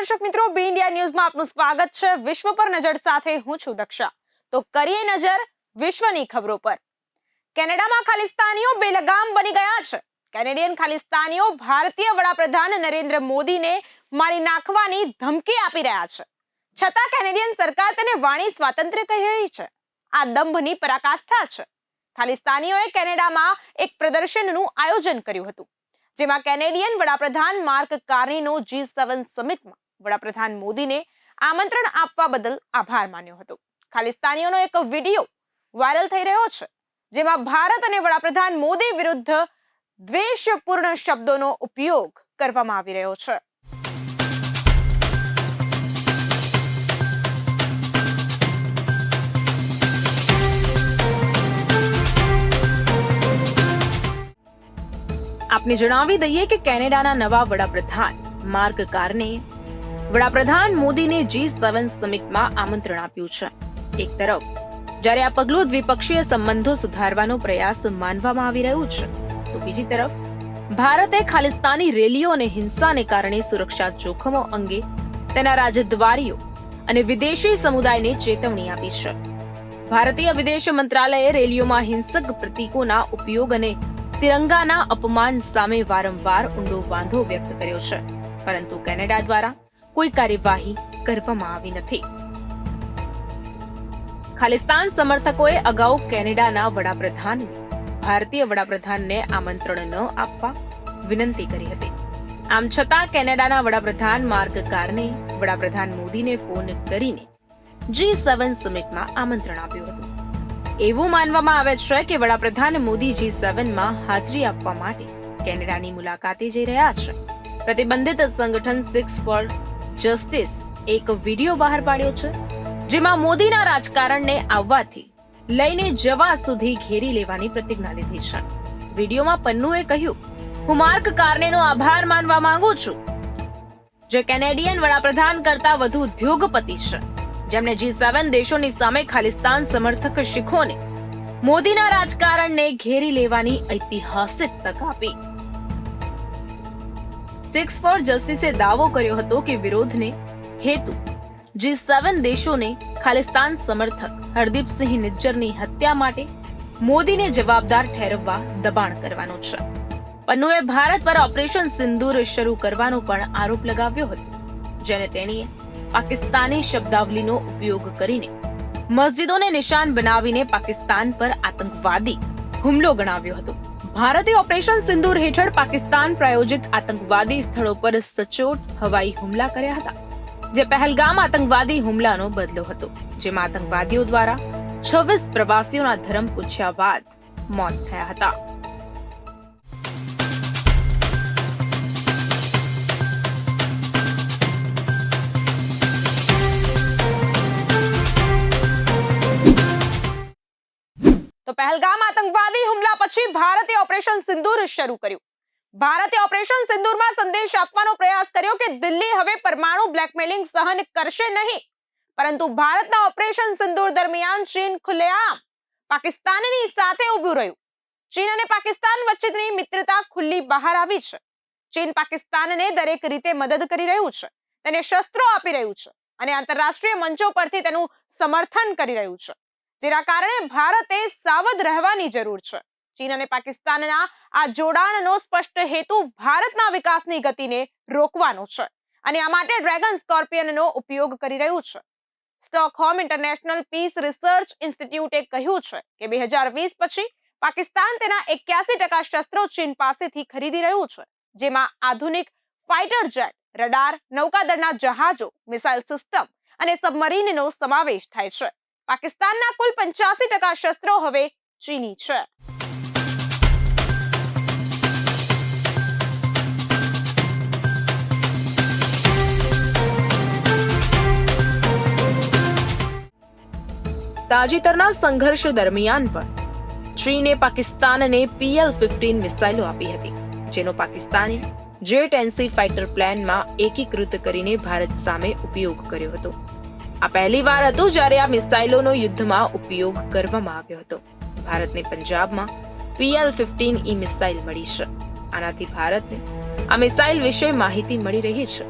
દર્શક મિત્રો, બી ઇન્ડિયા ન્યૂઝમાં આપનું સ્વાગત છે। વિશ્વ પર નજર સાથે હું છું દક્ષા। તો કરીએ નજર વિશ્વની ખબરો પર। કેનેડામાં ખાલિસ્તાનીઓ બેલગામ બની ગયા છે। કેનેડિયન ખાલિસ્તાનીઓ ભારતીય વડાપ્રધાન નરેન્દ્ર મોદીને મારી નાખવાની ધમકી આપી રહ્યા છે, છતાં કેનેડિયન સરકાર તેને વાણી સ્વાતંત્ર્ય કહી રહી છે। આ દંભની પરાકાષ્ઠા છે। ખાલિસ્તાનીઓએ કેનેડામાં એક પ્રદર્શનનું આયોજન કર્યું હતું, જેમાં કેનેડિયન વડાપ્રધાન માર્ક કાર્નીનો G7 સમિટમાં વડાપ્રધાન મોદીને આમંત્રણ આપવા બદલ આભાર માન્યો હતો। ખાલિસ્તાનીઓનો એક વિડિયો વાયરલ થઈ રહ્યો છે, જેમાં ભારત અને વડાપ્રધાન મોદી વિરુદ્ધ દ્વેષપૂર્ણ શબ્દોનો ઉપયોગ કરવામાં આવી રહ્યો છે। આપને જણાવી દઈએ કે કેનેડાના નવા વડાપ્રધાન માર્ક કાર્ને વડાપ્રધાન મોદીને G7 સમિટમાં આમંત્રણ આપ્યું છે। એક તરફ જ્યારે આ પગલું દ્વિપક્ષીય સંબંધો સુધારવાનો પ્રયાસ માનવામાં આવી રહ્યું છે, તો બીજી તરફ ભારતે ખાલિસ્તાની રેલીઓ અને હિંસાને કારણે સુરક્ષા જોખમો અંગે તેના રાજદ્વારીઓ અને વિદેશી સમુદાયને ચેતવણી આપી છે। ભારતીય વિદેશ મંત્રાલયે રેલીઓમાં હિંસક પ્રતીકોના ઉપયોગ અને તિરંગાના અપમાન સામે વારંવાર ઊંડો વાંધો વ્યક્ત કર્યો છે, પરંતુ કેનેડા દ્વારા કોઈ કાર્યવાહી કરવામાં આવી નથી। ખાલિસ્તાન સમર્થકોએ અગાઉ કેનેડાના વડાપ્રધાનને ભારતીય વડાપ્રધાનને આમંત્રણ ન આપવા વિનંતી કરી હતી। આમ છતાં કેનેડાના વડાપ્રધાન માર્ક કાર્ને વડાપ્રધાન મોદીને ફોન કરીને G7 સમિટમાં આમંત્રણ આપ્યું હતું। એવું માનવામાં આવે છે કે વડાપ્રધાન મોદી G7માં હાજરી આપવા માટે કેનેડાની મુલાકાતે જઈ રહ્યા છે। પ્રતિબંધિત સંગઠન સિક્સ ફોર જસ્ટિસ એક વિડિયો બહાર પાડ્યો છે, જેમાં મોદીના રાજકારણને આવવાથી લઈને જવા સુધી ઘેરી લેવાની પ્રતિજ્ઞા લીધી છે। વિડિયોમાં પન્નુએ કહ્યું, હું માર્ક કાર્નેનો આભાર માનવા માંગુ છું, જે કેનેડિયન વડાપ્રધાન કરતા વધુ ઉદ્યોગપતિ છે, જેમણે G7 દેશોની સામે ખાલિસ્તાન સમર્થક શીખોને મોદીના રાજકારણને ઘેરી લેવાની ઐતિહાસિક તક આપી। સિક્સ ફોર જસ્ટિસે દાવો કર્યો હતો કે વિરોધને હેતુ G7 દેશોને ખાલિસ્તાન સમર્થક હરદીપસિંહ નિજ્જરની હત્યા માટે મોદીને જવાબદાર ઠેરવવા દબાણ કરવાનો છે। પન્નુએ ભારત પર ઓપરેશન સિંદૂર શરૂ કરવાનો પણ આરોપ લગાવ્યો હતો, જેને તેણીએ પાકિસ્તાની શબ્દાવલીનો ઉપયોગ કરીને મસ્જિદોને નિશાન બનાવીને પાકિસ્તાન પર આતંકવાદી હુમલો ગણાવ્યો હતો। ભારતે ઓપરેશન સિંદૂર હેઠળ પાકિસ્તાન પ્રાયોજિત આતંકવાદી સ્થળો પર સચોટ હવાઈ હુમલા કર્યા હતા, જે પહેલગામ આતંકવાદી હુમલાનો બદલો હતો, જેમાં આતંકવાદીઓ દ્વારા 26 પ્રવાસીઓના ધર્મ પૂછ્યા બાદ મોત થયા હતા। તો પહેલગામ આતંકવાદી હુમલા પછી ભારતે ઓપરેશન સિંદૂર શરૂ કર્યું। ભારતે ઓપરેશન સિંદૂરમાં સંદેશ આપવાનો પ્રયાસ કર્યો કે દિલ્હી હવે પરમાણુ બ્લેકમેલિંગ સહન કરશે નહીં, પરંતુ ભારતના ઓપરેશન સિંદૂર દરમિયાન ચીન ખુલ્લેઆમ પાકિસ્તાનની સાથે ઊભું રહ્યું। ચીન અને પાકિસ્તાન વચ્ચેની મિત્રતા ખુલ્લી બહાર આવી છે। ચીન પાકિસ્તાનને દરેક રીતે મદદ કરી રહ્યું છે, તેને શસ્ત્રો આપી રહ્યું છે અને આંતરરાષ્ટ્રીય મંચો પરથી તેનું સમર્થન કરી રહ્યું છે, જેના કારણે ભારતે સાવધ રહેવાની જરૂર છે। ચીન અને પાકિસ્તાનના આ જોડાણનો સ્પષ્ટ હેતુ ભારતના વિકાસની ગતિને રોકવાનો છે અને આ માટે ડ્રેગન સ્કોર્પિયનનો ઉપયોગ કરી રહ્યું છે। સ્ટોકહોમ ઇન્ટરનેશનલ પીસ રિસર્ચ ઇન્સ્ટિટ્યૂટે કહ્યું છે કે 2020 પછી પાકિસ્તાન તેના 81% શસ્ત્રો ચીન પાસેથી ખરીદી રહ્યું છે, જેમાં આધુનિક ફાઇટર જેટ, રડાર, નૌકાદળના જહાજો, મિસાઇલ સિસ્ટમ અને સબમરીનનો સમાવેશ થાય છે। પાકિસ્તાનના કુલ 85% શસ્ત્રો હવે ચીની છે। તાજેતરના સંઘર્ષ દરમિયાન પણ ચીને પાકિસ્તાનને PL-15 મિસાઇલો આપી હતી, જેનો પાકિસ્તાને Jet-NC ફાઇટર પ્લેનમાં એકીકૃત કરીને ભારત સામે ઉપયોગ કર્યો હતો। આ પહેલીવાર હતું જ્યારે આ મિસાઇલોનો યુદ્ધમાં ઉપયોગ કરવામાં આવ્યો હતો। ભારતને પંજાબમાં PL-15E મિસાઇલ મળી છે। આનાથી ભારતને આ મિસાઇલ વિશે માહિતી મળી રહી છે।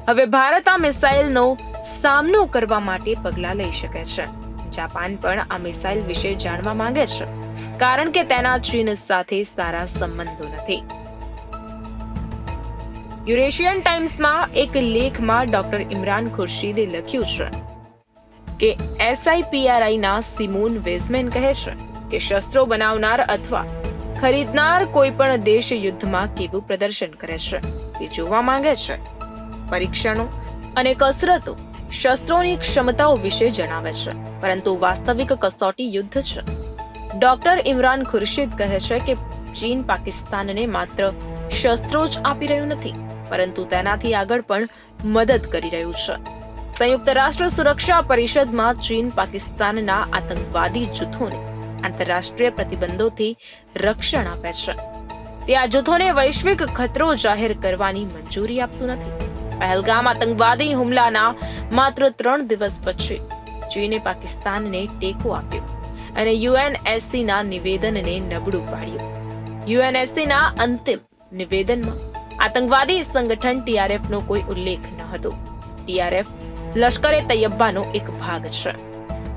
હવે ભારત આ મિસાઇલનો સામનો કરવા માટે પગલાં લઈ શકે છે. જાપાન પણ આ મિસાઇલ વિશે જાણવા માંગે છે, કારણ કે તેના ચીન સાથે સારા સંબંધો નથી. યુરેશિયન ટાઈમ્સમાં એક લેખમાં ડોક્ટર ઇમરાન ખુરશીદે લખ્યું છે કે SIPRIના સિમોન વેઝમેન કહે છે કે શસ્ત્રો બનાવનાર અથવા ખરીદનાર કોઈ પણ દેશ યુદ્ધમાં કેવું પ્રદર્શન કરે છે તે જોવા માંગે છે. પરીક્ષણો અને કસરતો શસ્ત્રોની ક્ષમતાઓ વિશે જણાવે છે, પરંતુ વાસ્તવિક કસોટી યુદ્ધ છે. ડોક્ટર ઇમરાન ખુરશીદ કહે છે કે ચીન પાકિસ્તાનને માત્ર શસ્ત્રો જ આપી રહ્યું નથી, પરંતુ તેનાથી આગળ પણ મદદ કરી રહ્યું છે. સંયુક્ત રાષ્ટ્ર સુરક્ષા પરિષદમાં ચીન પાકિસ્તાનના આતંકવાદી જૂથોને આંતરરાષ્ટ્રીય પ્રતિબંધોથી રક્ષણ આપે છે. તે આ જૂથોને વૈશ્વિક ખતરો જાહેર કરવાની મંજૂરી આપતું નથી. પહેલગામ આતંકવાદી હુમલાના માત્ર 3 દિવસ પછી ચીને પાકિસ્તાનને ટેકો આપ્યો અને UNSCના નિવેદનને નબળું પાડ્યું. UNSCના અંતિમ નિવેદનમાં આતંકવાદી સંગઠન TRFનો કોઈ ઉલ્લેખ ન હતો. TRF લશ્કરે તૈયબાનો એક ભાગ છે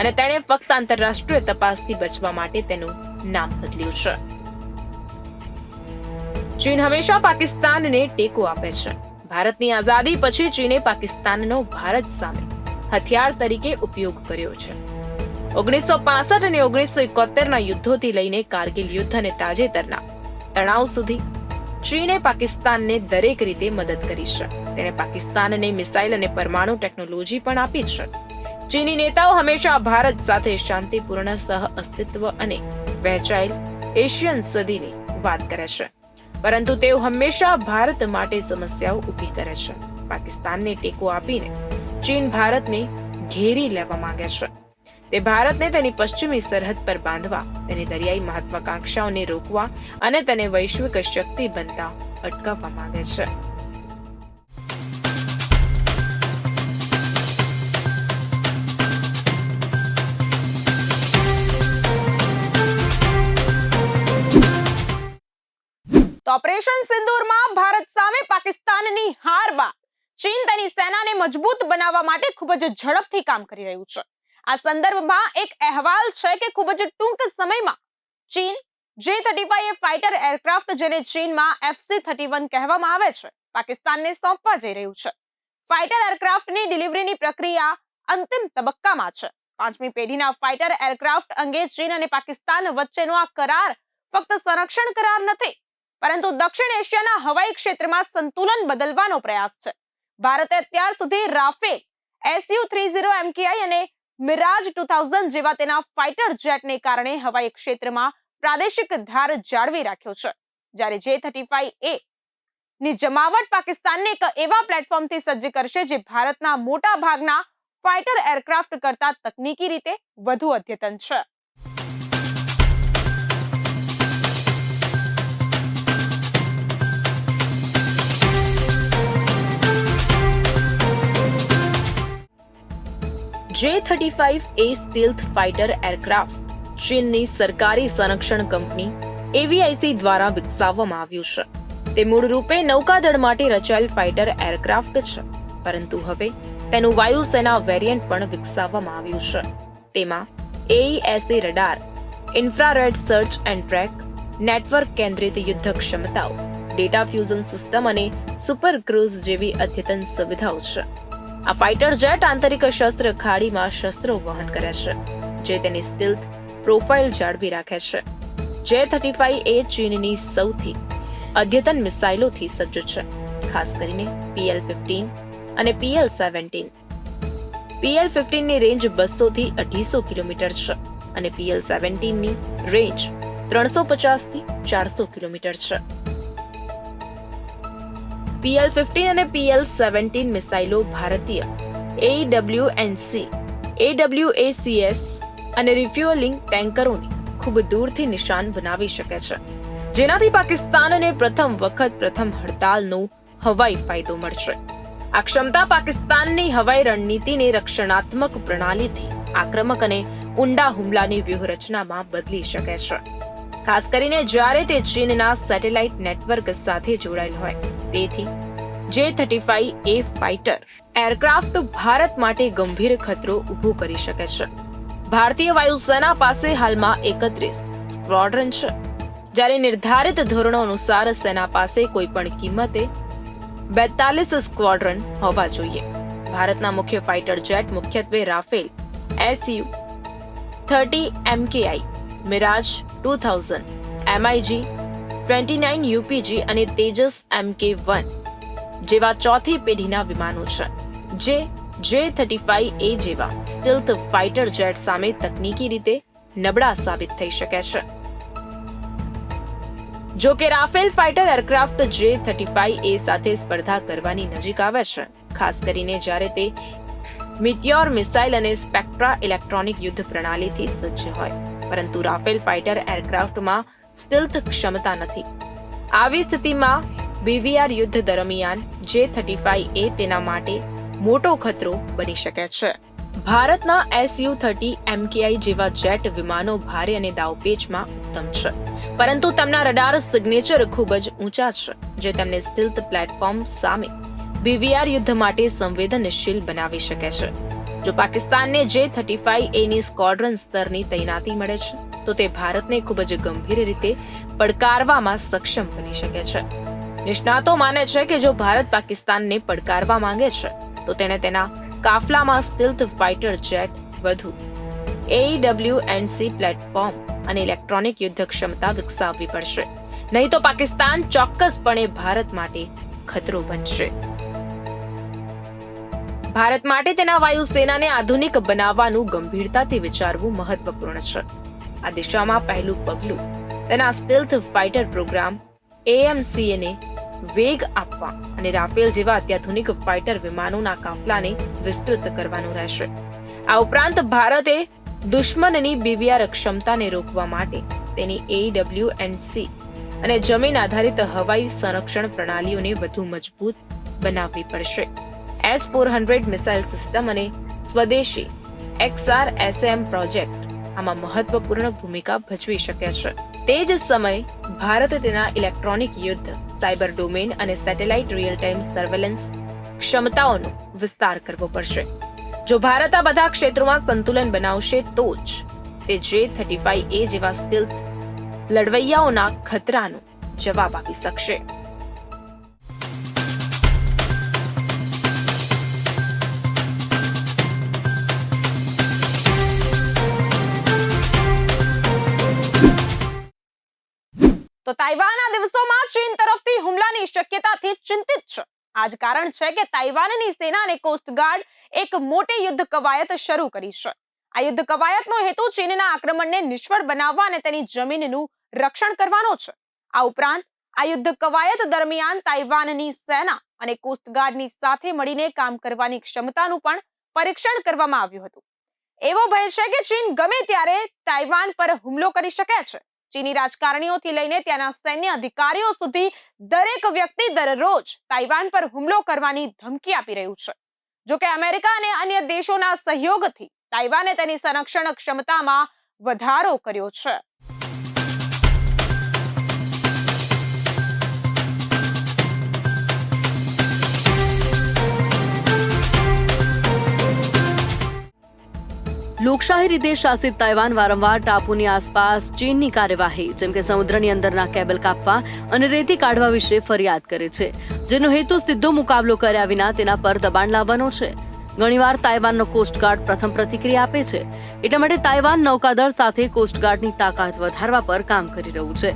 અને તેણે ફક્ત આંતરરાષ્ટ્રીય તપાસથી બચવા માટે તેનું નામ બદલ્યું છે. ચીન હંમેશા પાકિસ્તાનને ટેકો આપે છે. ભારતની આઝાદી પછી ચીને પાકિસ્તાનનો ભારત સામે હથિયાર તરીકે ઉપયોગ કર્યો છે. 1965 અને 1971ના યુદ્ધોથી લઈને કારગિલ યુદ્ધ અને તાજેતરના તણાવ સુધી ચીને પાકિસ્તાનને દરેક રીતે મદદ કરી છે. તેણે પાકિસ્તાનને મિસાઇલ અને પરમાણુ ટેકનોલોજી પણ આપી છે. ચીની નેતાઓ હંમેશા ભારત સાથે શાંતિપૂર્ણ સહઅસ્તિત્વ અને વહેંચાયેલ એશિયન સદીની વાત કરે છે, પરંતુ તેઓ હંમેશા ભારત માટે સમસ્યાઓ ઊભી કરે છે. પાકિસ્તાનને ટેકો આપીને ચીન ભારતને ઘેરી લેવા માંગે છે. તે ભારતને તેની પશ્ચિમી સરહદ પર બાંધવા, તેની દરિયાઈ મહત્વાકાંક્ષાઓને રોકવા અને તેને વૈશ્વિક શક્તિ બનતા અટકાવવા માંગે છે. તો ઓપરેશન સિંદૂરમાં ભારત સામે પાકિસ્તાનની હાર બાદ ચીન તેની સેનાને મજબૂત બનાવવા માટે ખૂબ જ ઝડપથી કામ કરી રહ્યું છે. આ સંદર્ભમાં એક અહેવાલ છે કે ખૂબ જ ટૂંક સમયમાં ચીન J-35 ફાઇટર એરક્રાફ્ટ, જેને ચીનમાં FC-31 કહેવામાં આવે છે, પાકિસ્તાનને સોંપવા જઈ રહ્યું છે. ફાઇટર એરક્રાફ્ટની ડિલિવરીની પ્રક્રિયા અંતિમ તબક્કામાં છે. 5મી પેઢીના ફાઇટર એરક્રાફ્ટ અંગે ચીન અને પાકિસ્તાન વચ્ચેનો આ કરાર ફક્ત સંરક્ષણ કરાર નથી, પરંતુ દક્ષિણ એશિયાના હવાઈ ક્ષેત્રમાં સંતુલન બદલવાનો પ્રયાસ છે. ભારતે અત્યાર સુધી રાફેલ, Su-30 MKI અને મિરાજ 2000 જેવા તેના ફાઇટર જેટને કારણે હવાઈ ક્ષેત્રમાં પ્રાદેશિક ધાર જાળવી રાખ્યો છે, જ્યારે J-35A ની જમાવટ પાકિસ્તાનને એક એવા પ્લેટફોર્મથી સજ્જ કરશે જે ભારતના મોટા ભાગના ફાઇટર એરક્રાફ્ટ કરતા તકનીકી રીતે વધુ અદ્યતન છે. J-35A સ્ટીલ્થ ફાઇટર એરક્રાફ્ટ ચીનની સરકારી સંરક્ષણ કંપની AVIC દ્વારા વિકસાવવામાં આવ્યું છે. તે મૂળ રૂપે નૌકાદળ માટે રચાયેલ ફાઇટર એરક્રાફ્ટ છે, પરંતુ હવે તેનું વાયુસેના વેરિયન્ટ પણ વિકસાવવામાં આવ્યું છે. તેમાં AESA radar, infrared search and track, network કેન્દ્રિત યુદ્ધ ક્ષમતાઓ, ડેટા ફ્યુઝન સિસ્ટમ અને સુપર ક્રૂઝ જેવી અદ્યતન સુવિધાઓ છે. આ ફાઇટર જેટ આંતરિક શસ્ત્ર ખાડીમાં શસ્ત્રો વહન કરે છે, જે તેની સ્ટીલ્થ પ્રોફાઇલ જાળવી રાખે છે. J-35A ચીનની સૌથી અદ્યતન મિસાઇલોથી સજ્જ છે, ખાસ કરીને PL-15 અને PL-17. PL-15ની રેન્જ 200 થી 250 કિલોમીટર છે અને PL-17ની રેન્જ 350 થી 400 કિલોમીટર છે. PL-15 અને PL-17 મિસાઇલો ભારતીય AWNC, AWACS અને રિફ્યુઅલિંગ ટેન્કરોને ખૂબ દૂરથી નિશાન બનાવી શકે છે, જેનાથી પાકિસ્તાનને પ્રથમ હડતાલનો હવાઈ ફાયદો મળશે. આ ક્ષમતા પાકિસ્તાનની હવાઈ રણનીતિને રક્ષણાત્મક પ્રણાલીથી આક્રમક અને ઊંડા હુમલાની વ્યૂહરચનામાં બદલી શકે છે, ખાસ કરીને જ્યારે તે ચીનના સેટેલાઇટ નેટવર્ક સાથે જોડાયેલ હોય. તેથી J-35A ફાઇટર એરક્રાફ્ટ ભારત માટે ગંભીર ખતરો ઊભો કરી શકે છે. ભારતીય વાયુસેના પાસે હાલમાં 31 સ્ક્વોડ્રન છે, જ્યારે નિર્ધારિત ધોરણો અનુસાર સેના પાસે કોઈ પણ કિંમતે 42 સ્ક્વોડ્રન હોવા જોઈએ. ભારતના મુખ્ય ફાઇટર જેટ મુખ્યત્વે Rafale Su-30 MKI, Miraj 2000, MiG-29 UPG અને તેજસ Mk-1 જેવા ચોથી પેઢીના વિમાનો છે, જે J-35A જેવા સ્ટીલ્થ ફાઇટર જેટ સામે તકનીકી રીતે નબળા સાબિત થઈ શકે છે. જો કે રાફેલ ફાઇટર એરક્રાફ્ટ J-35A સાથે સ્પર્ધા કરવાની નજીક આવે છે, ખાસ કરીને જ્યારે તે મિટિયોર મિસાઇલ અને સ્પેક્ટ્રા ઇલેક્ટ્રોનિક યુદ્ધ પ્રણાલીથી સજ્જ હોય. પરંતુ રાફેલ ફાઇટર એરક્રાફ્ટમાં સ્ટીલ્થ ક્ષમતા નથી. આવી સ્થિતિમાં BVR યુદ્ધ દરમિયાન J-35A તેના માટે મોટો ખતરો બની શકે છે. ભારતના Su-30 MKI જેવા જેટ વિમાનો ભારે અને દાવપેચમાં ઉત્તમ છે, પરંતુ તેમના રડાર સિગ્નેચર ખૂબ જ ઊંચા છે, જે તેમને સ્ટીલ્થ પ્લેટફોર્મ સામે BVR યુદ્ધ માટે સંવેદનશીલ બનાવી શકે છે. જો પાકિસ્તાનને J-35A ની સ્ક્વોડ્રન સ્તરની તૈનાતી મળે છે, તો તે ભારતને ખૂબ જ ગંભીર રીતે પડકારવામાં સક્ષમ બની શકે છે. નિષ્ણાતો માને છે કે જો ભારત પાકિસ્તાનને પડકારવા માંગે છે, તો તેણે તેના કાફલામાં સ્ટીલ્થ ફાઇટર જેટ, વધુ AEW&C પ્લેટફોર્મ અને ઇલેક્ટ્રોનિક યુદ્ધ ક્ષમતા વિકસાવવી પડશે. નહીં તો પાકિસ્તાન ચોક્કસપણે ભારત માટે ખતરો બનશે. ભારત માટે તેના વાયુસેનાને આધુનિક બનાવવાનું ગંભીરતાથી વિચારવું મહત્વપૂર્ણ છે. આ દિશામાં પહેલું પગલું તેના સ્ટીલ્થ ફાઇટર પ્રોગ્રામ AMCA ને વેગ આપવા અને રાફેલ જેવા અત્યાધુનિક ફાઇટર વિમાનોના કાફલાને વિસ્તૃત કરવાનું રહેશે. આ ઉપરાંત ભારતે દુશ્મનની BVR ક્ષમતાને રોકવા માટે તેની AEW&C અને જમીન આધારિત હવાઈ સંરક્ષણ પ્રણાલીઓને વધુ મજબૂત બનાવવી પડશે. S-400 મિસાઇલ સિસ્ટમ અને સ્વદેશી XRSAM પ્રોજેક્ટ આમાં મહત્વપૂર્ણ ભૂમિકા ભજવી શકે છે. તે જ સમયે ભારતે તેના ઇલેક્ટ્રોનિક યુદ્ધ, સાયબર ડોમેન અને સેટેલાઇટ રિયલ ટાઇમ સર્વેલન્સ ક્ષમતાઓનો વિસ્તાર કરવો પડશે. જો ભારત આ બધા ક્ષેત્રોમાં સંતુલન બનાવશે, તો જ તે J-35A જેવા સ્ટીલ્થ લડવૈયાઓના ખતરાનો જવાબ આપી શકશે. તો તાઇવાન આ દિવસોમાં ચીન તરફથી હુમલાની શક્યતાથી ચિંતિત છે. આ જ કારણ છે કે તાઇવાનની સેના અને કોસ્ટગાર્ડ એક મોટી યુદ્ધ કવાયત શરૂ કરી છે. આ યુદ્ધ કવાયતનો હેતુ ચીનના આક્રમણને નિષ્ફળ બનાવવા અને તેની જમીનનું રક્ષણ કરવાનો છે. આ ઉપરાંત આ યુદ્ધ કવાયત દરમિયાન તાઇવાનની સેના અને કોસ્ટગાર્ડની સાથે મળીને કામ કરવાની ક્ષમતાનું પણ પરીક્ષણ કરવામાં આવ્યું હતું. એવો ભય છે કે ચીન ગમે ત્યારે તાઇવાન પર હુમલો કરી શકે છે. ચીની રાજકારણીઓથી લઈને ત્યાંના સૈન્ય અધિકારીઓ સુધી દરેક વ્યક્તિ દરરોજ તાઇવાન પર હુમલો કરવાની ધમકી આપી રહ્યું છે. જો કે અમેરિકા અને અન્ય દેશોના સહયોગથી તાઇવાને તેની સંરક્ષણ ક્ષમતામાં વધારો કર્યો છે. લોકશાહી રીતે શાસિત તાઇવાન વારંવાર ટાપુની આસપાસ ચીનની કાર્યવાહી, જેમ કે સમુદ્રની અંદરના કેબલ કાપવા અને રેતી કાઢવા વિશે ફરિયાદ કરે છે, જેનો હેતુ સીધો મુકાબલો કર્યા વિના તેના પર દબાણ લાવવાનો છે. ઘણીવાર તાઇવાનનો કોસ્ટગાર્ડ પ્રથમ પ્રતિક્રિયા આપે છે. એટલા માટે તાઇવાન નૌકાદળ સાથે કોસ્ટગાર્ડની તાકાત વધારવા પર કામ કરી રહ્યું છે.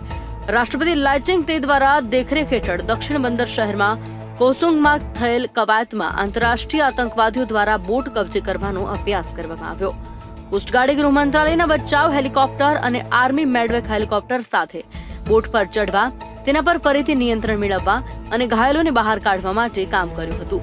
રાષ્ટ્રપતિ લાઈ ચિંગ-તે દ્વારા દેખરેખ હેઠળ દક્ષિણ બંદર શહેરમાં કોસુંગમાં થયેલ કવાયતમાં આંતરરાષ્ટ્રીય આતંકવાદીઓ દ્વારા બોટ કબજે કરવાનો અભ્યાસ કરવામાં આવ્યો. કોસ્ટગાર્ડે ગૃહ મંત્રાલયના બચાવ હેલિકોપ્ટર અને આર્મી મેડવેક હેલિકોપ્ટર સાથે બોટ પર ચઢવા, તેના પર ફરીથી નિયંત્રણ મેળવવા અને ઘાયલોને બહાર કાઢવા માટે કામ કર્યું હતું.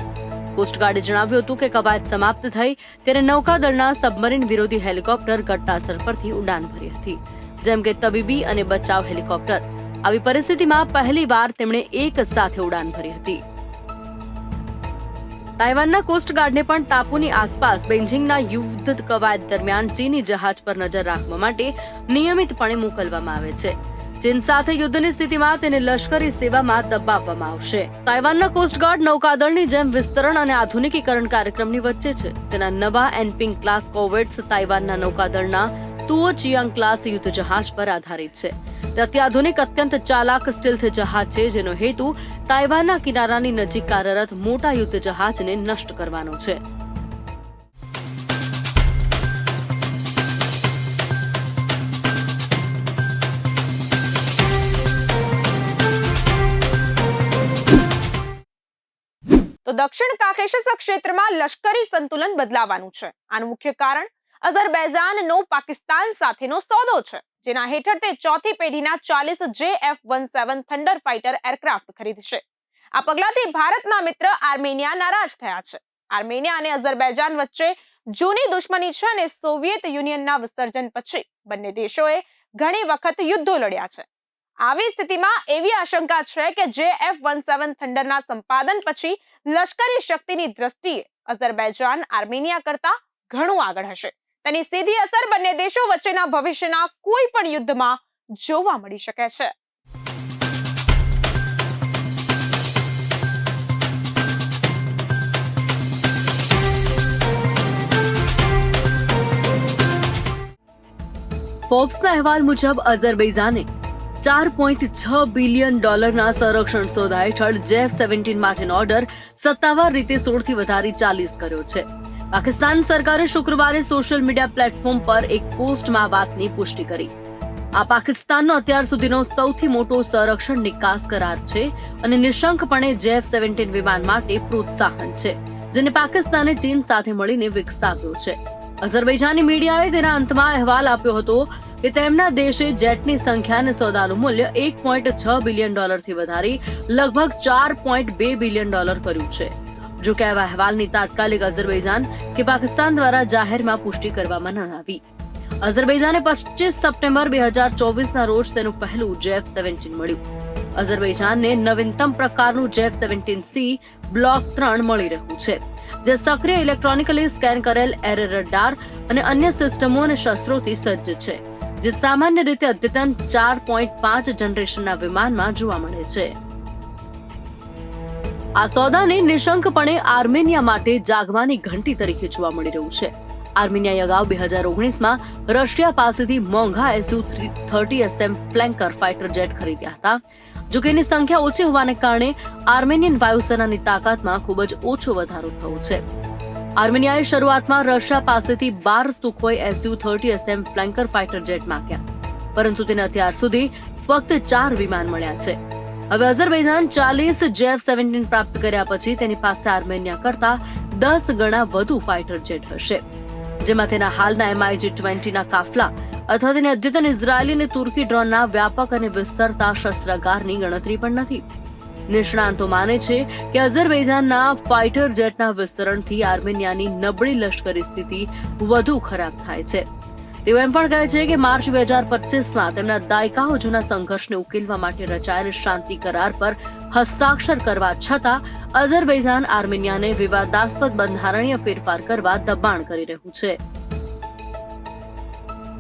કોસ્ટગાર્ડે જણાવ્યું હતું કે કવાયત સમાપ્ત થઈ ત્યારે નૌકાદળના સબમરીન વિરોધી હેલિકોપ્ટર ઘટનાસ્થળ પરથી ઉડાન ભરી હતી, જેમ કે તબીબી અને બચાવ હેલિકોપ્ટર. આવી પરિસ્થિતિમાં પહેલીવાર તેમણે એક સાથે ઉડાન ભરી હતી. તાઇવાનના કોસ્ટગાર્ડને પણ ટાપુની આસપાસ બેઇજિંગના યુદ્ધ કવાયત દરમિયાન ચીની જહાજ પર નજર રાખવા માટે નિયમિતપણે મોકલવામાં આવે છે. ચીન સાથે યુદ્ધની સ્થિતિમાં તેને લશ્કરી સેવામાં દબાવવામાં આવશે. તાઇવાનના કોસ્ટગાર્ડ નૌકાદળની જેમ વિસ્તરણ અને આધુનિકીકરણ કાર્યક્રમની વચ્ચે છે. તેના નવા એનપિંગ ક્લાસ કોવેટ્સ તાઇવાનના નૌકાદળના તુઓ ચિયાંગ ક્લાસ યુદ્ધ જહાજ પર આધારિત છે. તે અત્યાધુનિક અત્યંત ચાલાક સ્ટીલ્થ જહાજ છે, જેનો હેતુ તાઇવાનના કિનારાની નજીક કાર્યરત મોટા યુદ્ધ જહાજને નષ્ટ કરવાનો છે. તો દક્ષિણ કાકેશસ ક્ષેત્રમાં લશ્કરી સંતુલન બદલાવાનું છે. આનું મુખ્ય કારણ અઝરબૈજાનનો પાકિસ્તાન સાથેનો સોદો છે, જેના હેઠળ તે ચોથી પેઢીના 40 JF-17 થંડર ફાઇટર એરક્રાફ્ટ ખરીદશે. આ પગલાથી ભારતના મિત્ર આર્મેનિયા નારાજ થયા છે. આર્મેનિયા અને અઝરબૈજાન વચ્ચે જૂની દુશ્મની છે અને સોવિયત યુનિયનના વિસર્જન પછી બંને દેશોએ ઘણી વખત યુદ્ધો લડ્યા છે. આવી સ્થિતિમાં એવી આશંકા છે કે JF-17 થંડરના સંપાદન પછી લશ્કરી શક્તિની દ્રષ્ટિએ અઝરબૈજાન આર્મેનિયા કરતા ઘણું આગળ હશે. તેની સીધી અસર બંને દેશો વચ્ચેના ભવિષ્યના કોઈ પણ યુદ્ધમાં જોવા મળી શકે છે. ફોર્બ્સના અહેવાલ મુજબ અઝરબૈજાને $4.6 બિલિયન સંરક્ષણ સોદા હેઠળ JF-17 માટેનો ઓર્ડર સત્તાવાર રીતે 16 થી વધારી 40 કર્યો છે. પાકિસ્તાન સરકારે શુક્રવારે સોશિયલ મીડિયા પ્લેટફોર્મ પર એક પોસ્ટમાં વાતની પુષ્ટિ કરી. આ પાકિસ્તાનનો અત્યાર સુધીનો સૌથી મોટો સંરક્ષણ નિકાસ કરાર છે અને નિશંકપણે JF-17 વિમાન માટે પ્રોત્સાહન છે, જેને પાકિસ્તાને ચીન સાથે મળીને વિકસાવ્યો છે. અઝરબૈજાની મીડિયાએ તેના અંતમાં અહેવાલ આપ્યો હતો કે તેમના દેશે જેટની સંખ્યા અને સોદાનું મૂલ્ય $1.6 બિલિયન થી વધારી લગભગ $4.2 બિલિયન કર્યું છે. જો કે આવા અહેવાલની તાત્કાલિક અઝરબૈજાન કે પાકિસ્તાન દ્વારા જાહેરમાં પુષ્ટિ કરવામાં ન આવી. અઝરબૈજાને 25 સપ્ટેમ્બર 2024ના રોજ તેનું પહેલું JF-17 મળ્યું. અઝરબૈજાનને નવીનતમ પ્રકારનું JF-17C બ્લોક 3 મળી રહ્યું છે, જે સક્રિય ઇલેક્ટ્રોનિકલી સ્કેન કરેલ એર રડાર અને અન્ય સિસ્ટમો અને શસ્ત્રોથી સજ્જ છે, જે સામાન્ય રીતે અદ્યતન 4.5 જનરેશનના વિમાનમાં જોવા મળે છે. આ સોદાને નિશંકપણે આર્મેનિયા માટે જાગવાની ઘંટી તરીકે જોવા મળી રહ્યું છે. આર્મેનિયાએ અગાઉ 2019માં રશિયા પાસેથી મોંઘા Su-30SM ફ્લેન્કર ફાઇટર જેટ ખરીદ્યા હતા. જો કે એની સંખ્યા ઓછી હોવાને કારણે આર્મેનિયન વાયુસેનાની તાકાતમાં ખૂબ જ ઓછો વધારો થયો છે. આર્મેનિયાએ શરૂઆતમાં રશિયા પાસેથી 12 સુખોઈ Su-30SM ફ્લેન્કર ફાઇટર જેટ માંગ્યા, પરંતુ તેને અત્યાર સુધી ફક્ત 4 વિમાન મળ્યા છે. હવે અઝરબૈજાન 40 JF-17 પ્રાપ્ત કર્યા પછી તેની પાસે આર્મેનિયા કરતા 10 ગણા વધુ ફાઇટર જેટ હશે, જેમાં તેના હાલના MiG-20ના કાફલા અથવા તેની અદ્યતન ઇઝરાયેલી અને તુર્કી ડ્રોનના વ્યાપક અને વિસ્તરતા શસ્ત્રાગારની ગણતરી પણ નથી. નિષ્ણાંતો માને છે કે અઝરબૈજાનના ફાઇટર જેટના વિસ્તરણથી આર્મેનિયાની નબળી લશ્કરી સ્થિતિ વધુ ખરાબ થાય છે. તેઓ એમ પણ કહે છે કે માર્ચ 2025ના તેમના દાયકાઓ જૂના સંઘર્ષને ઉકેલવા માટે રચાયેલ શાંતિ કરાર પર હસ્તાક્ષર કરવા છતાં અઝરબૈજાન આર્મેનિયાને વિવાદાસ્પદ બંધારણીય ફેરફાર કરવા દબાણ કરી રહ્યું છે.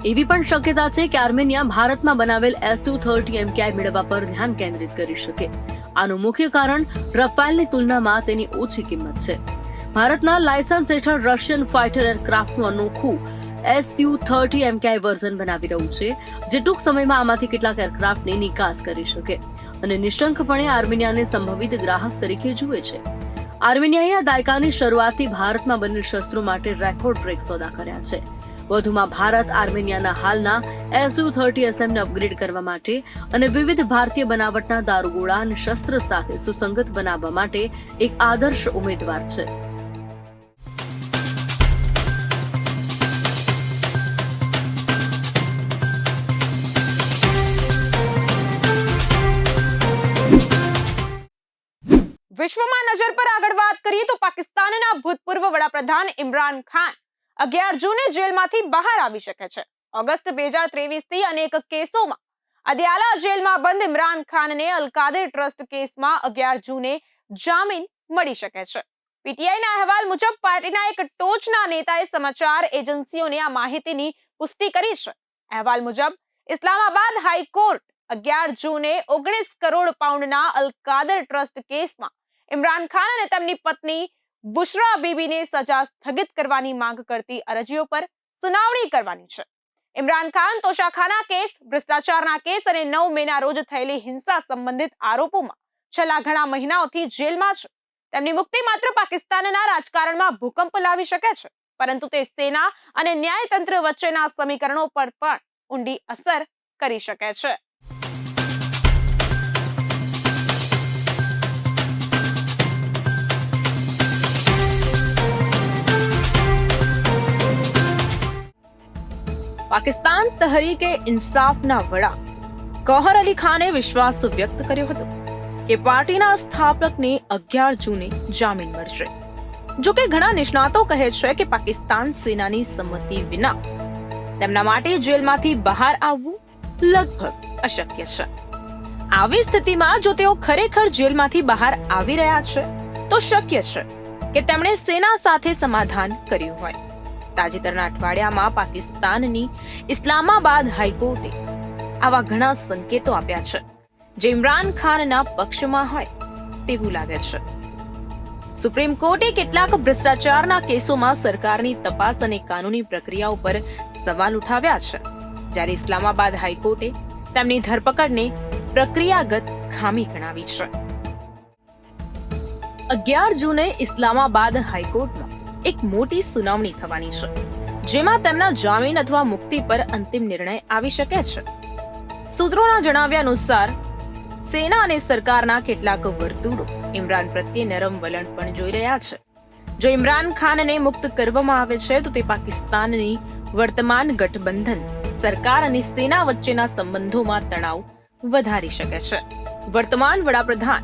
એવી પણ શક્યતા છે કે આર્મેનિયા ભારતમાં બનાવેલ Su-30 MKI મેળવવા પર ધ્યાન કેન્દ્રિત કરી શકે. આનું મુખ્ય કારણ રફાલની તુલનામાં તેની ઓછી કિંમત છે. ભારતના લાયસન્સ હેઠળ રશિયન ફાઇટર એરક્રાફ્ટનું અનોખું Su-30 MKI વર્ઝન બનાવી રહ્યું છે, જે ટૂંક સમયમાં આમાંથી કેટલાક એરક્રાફ્ટની નિકાસ કરી શકે અને નિશંકપણે આર્મેનિયાને સંભવિત ગ્રાહક તરીકે જુએ છે. આર્મેનિયાએ આ દાયકાની શરૂઆતથી ભારતમાં બનેલ શસ્ત્રો માટે રેકોર્ડ બ્રેક સોદા કર્યા છે. વધુમાં ભારત આર્મેનિયાના હાલના Su-30SM ને અપગ્રેડ કરવા માટે અને વિવિધ ભારતીય બનાવટના દારૂગોળા અને શસ્ત્ર સાથે સુસંગત બનાવવા માટે એક આદર્શ ઉમેદવાર છે. વિશ્વમાં નજર પર આગળ વાત કરીએ તો પાકિસ્તાનના ભૂતપૂર્વ વડાપ્રધાન ઇમરાન ખાન 11 જૂને જેલમાંથી બહાર આવી શકે છે. ઓગસ્ટ 2023 થી અનેક કેસોમાં અદિયાલા જેલમાં બંધ ઇમરાન ખાનને અલકાદિર ટ્રસ્ટ કેસમાં 11 જૂને જામીન મળી શકે છે. પીટીઆઈના અહેવાલ મુજબ પાર્ટીના એક ટોચના નેતાએ સમાચાર એજન્સીઓને આ માહિતીની પુષ્ટિ કરી છે. અહેવાલ મુજબ ઇસ્લામાબાદ હાઈકોર્ટ 11 જૂને 19 કરોડ પાઉન્ડના અલકાદર ટ્રસ્ટ કેસમાં ઇમરાન ખાન અને તેમની પત્ની બુશરા બીબીને સજા સ્થગિત કરવાની માંગ કરતી અરજીઓ પર સુનાવણી કરવાની છે. ઇમરાન ખાન તોશાખાના કેસ, ભ્રષ્ટાચારના કેસ અને 9 મેના રોજ થયેલી હિંસા સંબંધિત આરોપોમાં છેલ્લા ઘણા મહિનાઓથી જેલમાં છે. તેમની મુક્તિ માત્ર પાકિસ્તાનના રાજકારણમાં ભૂકંપ લાવી શકે છે, પરંતુ તે સેના અને ન્યાયતંત્ર વચ્ચેના સમીકરણો પર પણ ઊંડી અસર કરી શકે છે. પાકિસ્તાન તહરીકે ઇન્સાફના વડા ગૌહર અલી ખાને વિશ્વાસ વ્યક્ત કર્યો હતો કે પાર્ટીના સ્થાપકને 11 જૂને જામીન મળશે. જો કે ઘણા નિષ્ણાતો કહે છે કે પાકિસ્તાન સેનાની સંમતિ વિના તેમના માટે જેલમાંથી બહાર આવવું લગભગ અશક્ય છે. આવી સ્થિતિમાં જો તેઓ ખરેખર જેલમાંથી બહાર આવી રહ્યા છે તો શક્ય છે કે તેમણે સેના સાથે સમાધાન કર્યું હોય. તાજેતરના અઠવાડિયામાં પાકિસ્તાનની ઇસ્લામાબાદ હાઈકોર્ટે આવા ઘણા સંકેતો આપ્યા છે જે ઇમરાન ખાનના પક્ષમાં હોય તેવું લાગે છે. સુપ્રીમ કોર્ટે કેટલાક ભ્રષ્ટાચારના કેસોમાં સરકારની તપાસ અને કાનૂની પ્રક્રિયા ઉપર સવાલ ઉઠાવ્યા છે, જ્યારે ઇસ્લામાબાદ હાઈકોર્ટે તેમની ધરપકડને પ્રક્રિયાગત ખામી ગણાવી છે. 11 જૂને ઇસ્લામાબાદ હાઈકોર્ટમાં એક મોટી સુનાવણી થવાની છે, જેમાં તેમના જામીન અથવા મુક્તિ પર અંતિમ નિર્ણય આવી શકે છે. સૂત્રોના જણાવ્યા અનુસાર સેના અને સરકારના કેટલાક વર્તુળો ઇમરાન પ્રત્યે નરમ વલણ પણ જોઈ રહ્યા છે. જો ઇમરાન ખાનને મુક્ત કરવામાં આવે છે તો તે પાકિસ્તાનની વર્તમાન ગઠબંધન સરકાર અને સેના વચ્ચેના સંબંધોમાં તણાવ વધારી શકે છે. વર્તમાન વડાપ્રધાન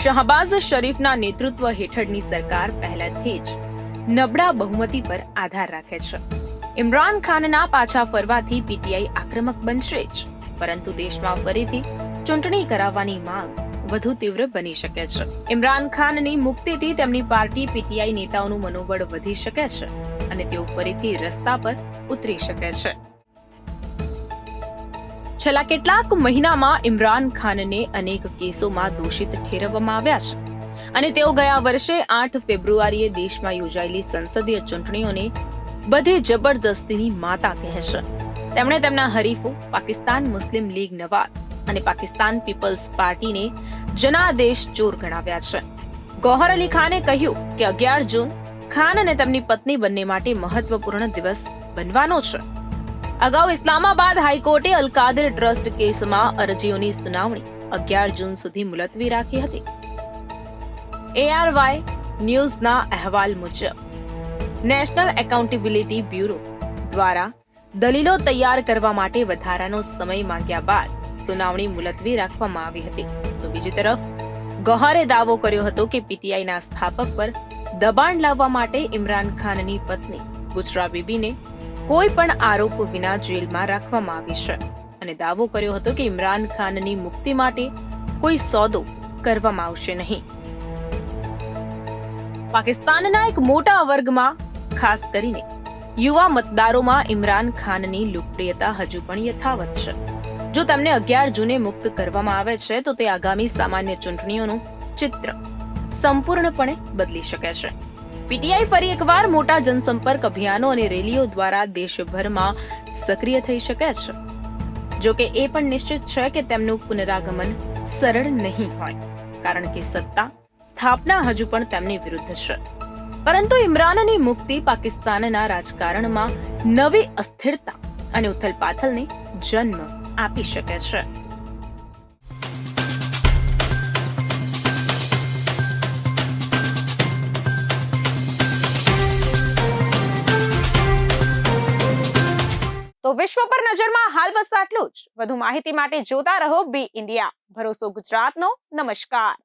શહબાઝ શરીફના નેતૃત્વ હેઠળની સરકાર પહેલાથી જ નબળા બહુમતી પર આધાર રાખે છે. ઇમરાન ખાનના પાછા ફરવાથી પીટીઆઈ આક્રમક બનશે જ, પરંતુ દેશમાં ફરીથી ચૂંટણી કરાવવાની માંગ વધુ તીવ્ર બની શકે છે. ઇમરાન ખાનની મુક્તિથી તેમની પાર્ટી પીટીઆઈ નેતાઓનું મનોબળ વધી શકે છે અને તેઓ ફરીથી રસ્તા પર ઉતરી શકે છે. છેલ્લા કેટલાક મહિનામાં ઇમરાન ખાનને અનેક કેસોમાં દોષિત ઠેરવવામાં આવ્યા છે અને તેઓ ગયા વર્ષે 8 ફેબ્રુઆરીએ દેશમાં યોજાયેલી સંસદીય ચૂંટણીઓને બધી જબરદસ્તીની માતા કહે છે. તેમણે તેમના હરીફો પાકિસ્તાન મુસ્લિમ લીગ નવાઝ અને પાકિસ્તાન પીપલ્સ પાર્ટીને જનાદેશ ચોર ગણાવ્યા છે. ગૌહર અલી ખાને કહ્યું કે 11 જૂન ખાન અને તેમની પત્ની બંને માટે મહત્વપૂર્ણ દિવસ બનવાનો છે. અગાઉ ઇસ્લામાબાદ હાઈકોર્ટે અલકાદર ટ્રસ્ટ કેસમાં અરજીઓની સુનાવણી 11 જૂન સુધી મુલતવી રાખી હતી. ARY ન્યૂઝના અહેવાલ મુજબ નેશનલ એકાઉન્ટેબિલિટી બ્યુરો દ્વારા દલીલો તૈયાર કરવા માટે વધારાનો સમય માંગ્યા બાદ સુનાવણી મુલતવી રાખવામાં આવી હતી. તો બીજી તરફ ગૌહરે દાવો કર્યો હતો કે પીટીઆઈના સ્થાપક પર દબાણ લાવવા માટે ઇમરાન ખાનની પત્ની બુશરા બીબીને કોઈ પણ આરોપ વિના જેલમાં રાખવામાં આવી છે અને દાવો કર્યો હતો કે ઇમરાન ખાનની મુક્તિ માટે કોઈ સોદો કરવામાં આવશે નહીં. પાકિસ્તાનના એક મોટા વર્ગમાં, ખાસ કરીને યુવા મતદારોમાં ઇમરાન ખાનની લોકપ્રિયતા હજુ પણ યથાવત છે. જો તેમને 11 જૂને મુક્ત કરવામાં આવે છે તો તે આગામી સામાન્ય ચૂંટણીઓનું ચિત્ર સંપૂર્ણપણે બદલી શકે છે. પીટીઆઈ ફરી એકવાર મોટા જનસંપર્ક અભિયાનો અને રેલીઓ દ્વારા દેશભરમાં સક્રિય થઈ શકે છે. જો કે એ પણ નિશ્ચિત છે કે તેમનું પુનરાગમન સરળ નહીં હોય, કારણ કે સત્તા સ્થાપના હજુ પણ તેમની વિરુદ્ધ છે. પરંતુ ઇમરાનની મુક્તિ પાકિસ્તાનના રાજકારણમાં નવી અસ્થિરતા અને ઉથલપાથલને જન્મ આપી શકે છે. તો વિશ્વ પર નજરમાં હાલ બસ આટલું જ. વધુ માહિતી માટે જોતા રહો બી ઇન્ડિયા, ભરોસો ગુજરાતનો. નમસ્કાર.